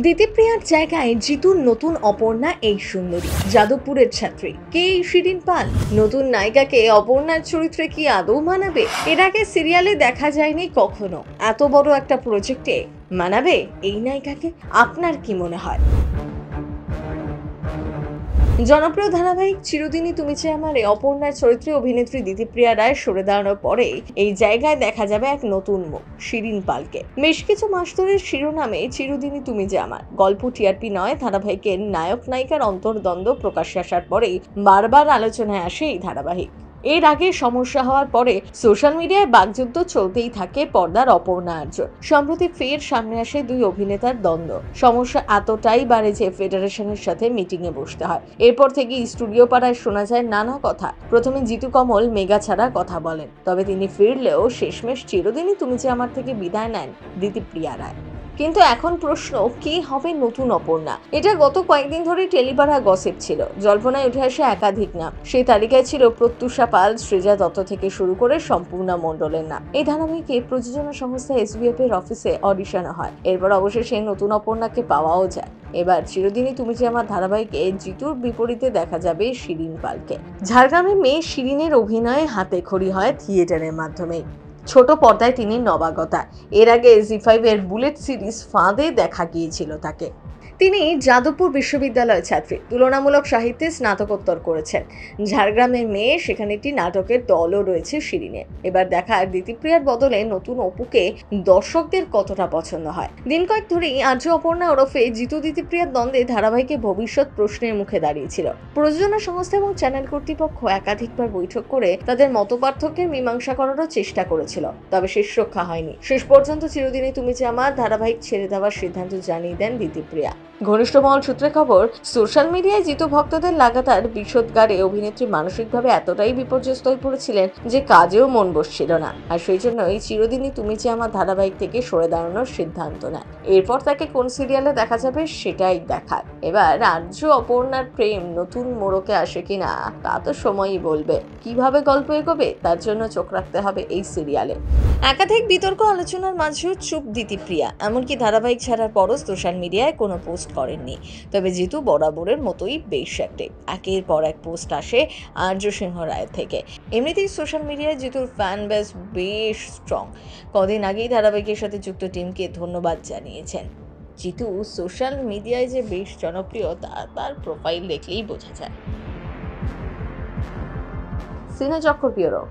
দিতিপ্রিয়ার জায়গায় জিতুর নতুন অপর্ণা এই সুন্দরী। যাদবপুরের ছাত্রী কে এই শিরিন পাল নতুন নায়িকাকে অপর্ণার চরিত্রে কি আদৌ মানাবে? এর আগে সিরিয়ালে দেখা যায়নি কখনো। এত বড় একটা প্রজেক্টে মানাবে এই নায়িকাকে? আপনার কি মনে হয়? জনপ্রিয় ধারাবাহিক চিরদিনই তুমি চেয়ে আমারে অপর্ণার চরিত্রে অভিনেত্রী দিতিপ্রিয়া রায় সরে দাঁড়ানোর পরে এই জায়গায় দেখা যাবে এক নতুন মুখ, শিরিন পালকে। বেশ কিছু মাস ধরে শিরোনামে চিরদিনই তুমি যে আমার গল্প টিআরপি নয়, ধারাবাহিকের নায়ক নায়িকার অন্তর্দ্বন্দ্ব প্রকাশ্যে আসার পরেই বারবার আলোচনায় আসে এই ধারাবাহিক। এর আগে সমস্যা হওয়ার পরে সোশ্যাল মিডিয়ায় বাকযুদ্ধ চলতেই থাকে পর্দার অপর্ণা আর্য। সম্প্রতি ফের সামনে আসে দুই অভিনেতার দ্বন্দ্ব। সমস্যা এতটাই বাড়ে যে ফেডারেশনের সাথে মিটিং এ বসতে হয়। এরপর থেকে স্টুডিও পাড়ায় শোনা যায় নানা কথা। প্রথমে জিতু কমল মেগা ছাড়া কথা বলেন, তবে তিনি ফিরলেও শেষমেশ চিরদিনই তুমি যে আমার থেকে বিদায় নেন দিতিপ্রিয়া রায়। কিন্তু এখন প্রশ্ন, কে হবে নতুন অপর্ণা? এটা গত কয়েকদিন ধরে টেলিপাড়া গসিপ ছিল। জল্পনায় উঠে আসে একাধিক নাম। সেই তালিকায় ছিল প্রত্যুষা পাল, সৃজা দত্ত থেকে শুরু করে সম্পূর্ণা মণ্ডলের নাম। এই ধারাবাহিকে প্রযোজনা সংস্থা এসবিএফ এর অফিসে অডিশন হয়। এরপর অবশেষে নতুন অপর্ণাকে পাওয়াও যায়। এবার চিরদিনই তুমি যে আমার ধারাবাহিকে জিতুর বিপরীতে দেখা যাবে শিরিন পালকে। ঝাড়গ্রামের মেয়ে শিরিনের অভিনয়ে হাতে খড়ি হয় থিয়েটারের মাধ্যমে। ছোট পর্দায় তিনি নবাগতা। এর আগে জি5 এর বুলেট সিরিজ ফাঁদে দেখা গিয়েছিল তাকে। তিনি যাদবপুর বিশ্ববিদ্যালয়ের ছাত্রী, তুলনামূলক সাহিত্যে স্নাতকোত্তর করেছেন। ঝাড়গ্রামের মেয়ে, সেখানে একটি নাটকের দলও রয়েছে শিরিনের। এবার দেখা দিতিপ্রিয়ার বদলে নতুন অপুকে দর্শকদের কতটা পছন্দ হয়। দিন কয়েক ধরেই আর্য অপর্ণা ওরফে জিতু দিতিপ্রিয়ার দ্বন্দ্বে ধারাবাহিকে ভবিষ্যৎ প্রশ্নের মুখে দাঁড়িয়েছিল। প্রযোজনা সংস্থা এবং চ্যানেল কর্তৃপক্ষ একাধিকবার বৈঠক করে তাদের মতপার্থক্যের মীমাংসা করারও চেষ্টা করেছিল, তবে শেষ রক্ষা হয়নি। শেষ পর্যন্ত চিরদিনই তুমি যে আমার ধারাবাহিক ছেড়ে দেওয়ার সিদ্ধান্ত জানিয়ে দেন দিতিপ্রিয়া। ঘনিষ্ঠ মহল সূত্রে খবর, সোশ্যাল মিডিয়ায় জিতু ভক্তদের লাগাতার বিষোদগারে অভিনেত্রী মানসিকভাবে এতটাই বিপর্যস্ত হয়ে পড়েছিলেন যে কাজেও মন বসছিল না। আর সেই জন্যই চিরদিনই তুমি যে আমার ধারাবাহিক থেকে সরে দাঁড়ানোর সিদ্ধান্ত নেয়। এরপর তাকে কোন সিরিয়ালে দেখা যাবে সেটাই দেখার। এবার আর্য অপর্ণার প্রেম নতুন মোড়কে আসে কিনা তা তো সময়ই বলবে। কিভাবে গল্প এগোবে তার জন্য চোখ রাখতে হবে এই সিরিয়ালে। একাধিক বিতর্ক আলোচনার মাঝেও চুপ দিতিপ্রিয়া। এমনকি ধারাবাহিক ছাড়ার পরও সোশ্যাল মিডিয়ায় কোনো পোস্ট করেননি। তবে জিতু বরাবরের মতোই বেশ অ্যাক্টিভ। একের পর এক পোস্ট আসে আর্য সিংহ রায়ের থেকে। এমনিতেই সোশ্যাল মিডিয়ায় জিতুর ফ্যান বেস বেশ স্ট্রং। কদিন আগেই ধারাবাহিকের সাথে যুক্ত টিমকে ধন্যবাদ জানিয়েছেন। জিতু সোশ্যাল মিডিয়ায় যে বেশ জনপ্রিয় তার প্রোফাইল দেখলেই বোঝা যায়। সিনে চক্র ব্যুরো।